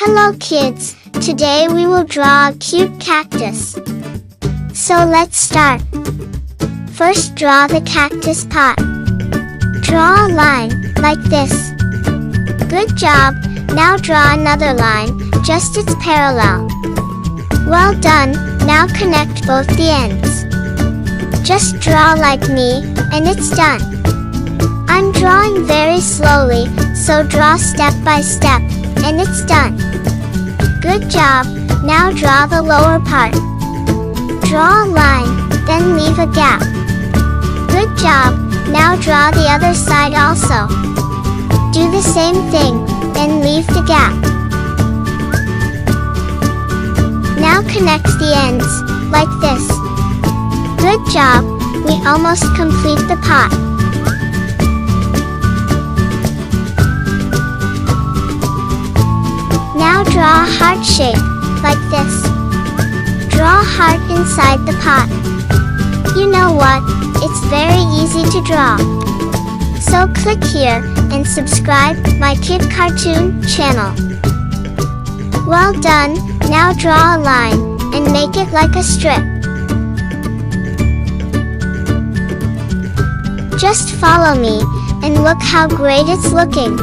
Hello kids, today we will draw a cute cactus. So let's start. First draw the cactus pot. Draw a line, like this. Good job, now draw another line, just its parallel. Well done, now connect both the ends. Just draw like me, and it's done. I'm drawing very slowly, so draw step by step, and it's done. Good job, now draw the lower part. Draw a line, then leave a gap. Good job, now draw the other side also. Do the same thing, and leave the gap. Now connect the ends, like this. Good job, we almost complete the pot. Now draw a heart shape, like this. Draw a heart inside the pot. You know what? It's very easy to draw. So click here and subscribe my Kid Cartoon channel. Well done, now draw a line and make it like a strip. Just follow me and look how great it's looking.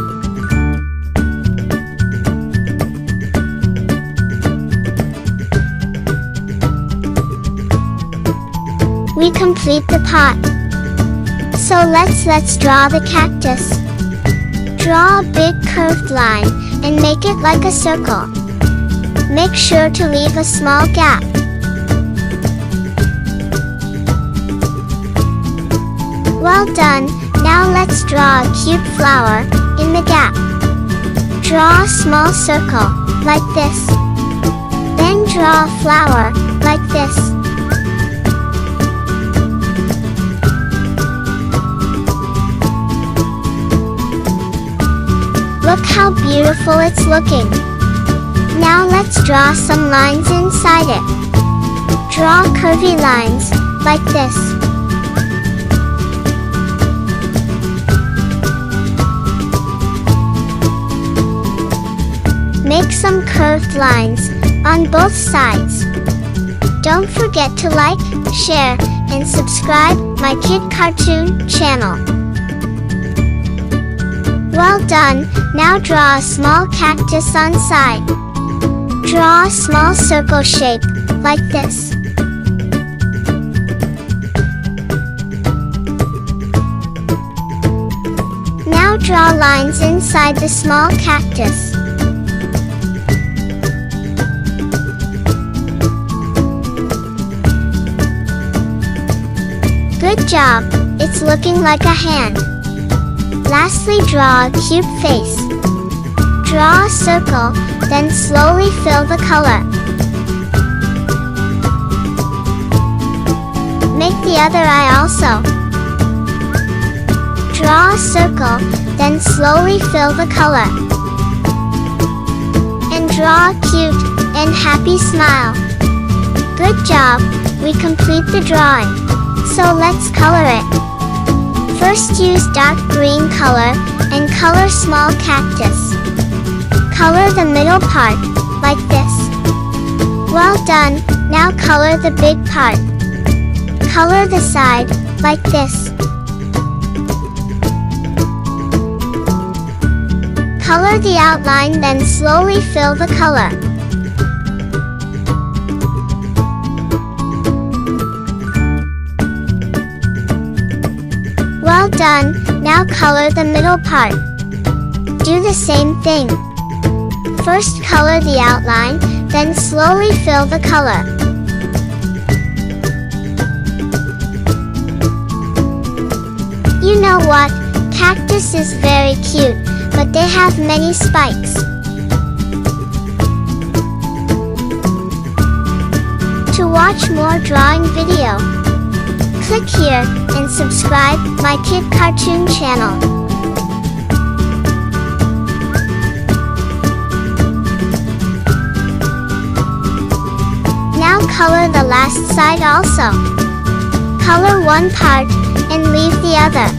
We complete the pot. So let's draw the cactus. Draw a big curved line and make it like a circle. Make sure to leave a small gap. Well done, now let's draw a cute flower in the gap. Draw a small circle, like this. Then draw a flower, like this. Look how beautiful it's looking. Now let's draw some lines inside it. Draw curvy lines, like this. Make some curved lines on both sides. Don't forget to like, share, and subscribe my Kid Cartoon channel. Well done, now draw a small cactus on side. Draw a small circle shape, like this. Now draw lines inside the small cactus. Good job, it's looking like a hand. Lastly, draw a cute face. Draw a circle, then slowly fill the color. Make the other eye also. Draw a circle, then slowly fill the color. And draw a cute and happy smile. Good job, we complete the drawing. So let's color it. First use dark green color and color small cactus. Color the middle part, like this. Well done, now color the big part. Color the side, like this. Color the outline, then slowly fill the color. Well done, now color the middle part. Do the same thing. First color the outline, then slowly fill the color. You know what? Cactus is very cute, but they have many spikes. To watch more drawing video, click here and subscribe my Kid Cartoon channel. Now color the last side also. Color one part and leave the other.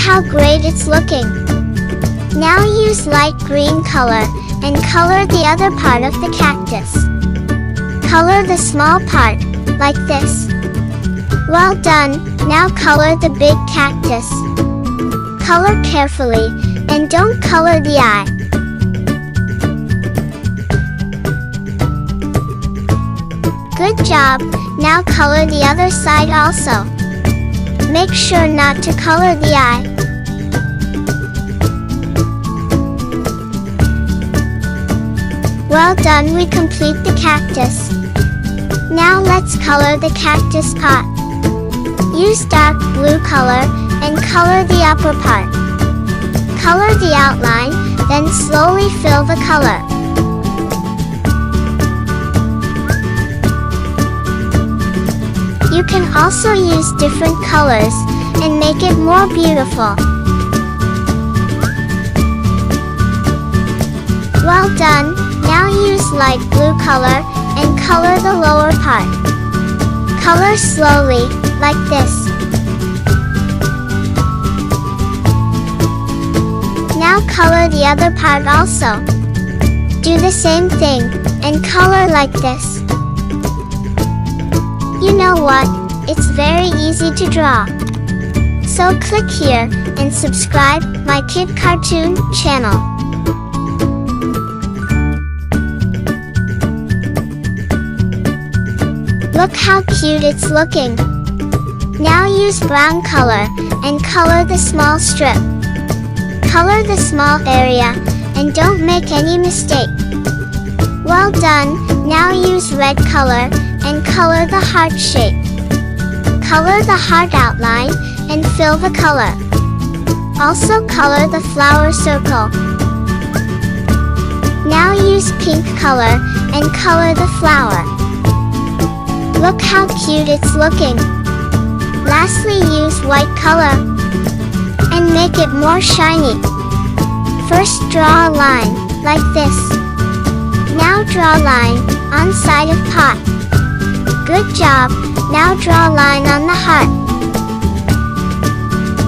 how great it's looking. Now use light green color and color the other part of the cactus. Color the small part, like this. Well done, now color the big cactus. Color carefully, and don't color the eye. Good job, now color the other side also. Make sure not to color the eye. Well done, we complete the cactus. Now let's color the cactus pot. Use dark blue color and color the upper part. Color the outline, then slowly fill the color. You can also use different colors and make it more beautiful. Well done, now use light blue color and color the lower part. Color slowly, like this. Now color the other part also. Do the same thing, and color like this. You know what? It's very easy to draw. So click here and subscribe my Kid Cartoon channel. Look how cute it's looking. Now use brown color and color the small strip. Color the small area and don't make any mistake. Well done, now use red color and color the heart shape. Color the heart outline and fill the color. Also color the flower circle. Now use pink color and color the flower. Look how cute it's looking. Lastly, use white color and make it more shiny. First draw a line, like this. Now draw a line on side of pot. Good job, now draw a line on the heart.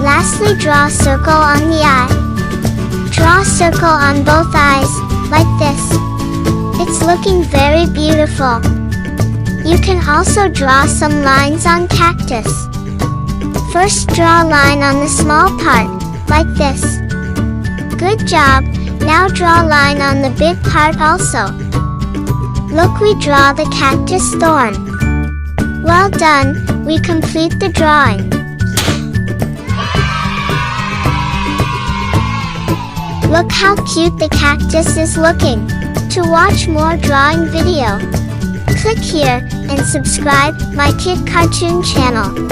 Lastly, draw a circle on the eye. Draw a circle on both eyes, like this. It's looking very beautiful. You can also draw some lines on cactus. First draw a line on the small part, like this. Good job, now draw a line on the big part also. Look, we draw the cactus thorn. Well done, we complete the drawing. Look how cute the cactus is looking. To watch more drawing video, click here and subscribe my Kid Cartoon channel.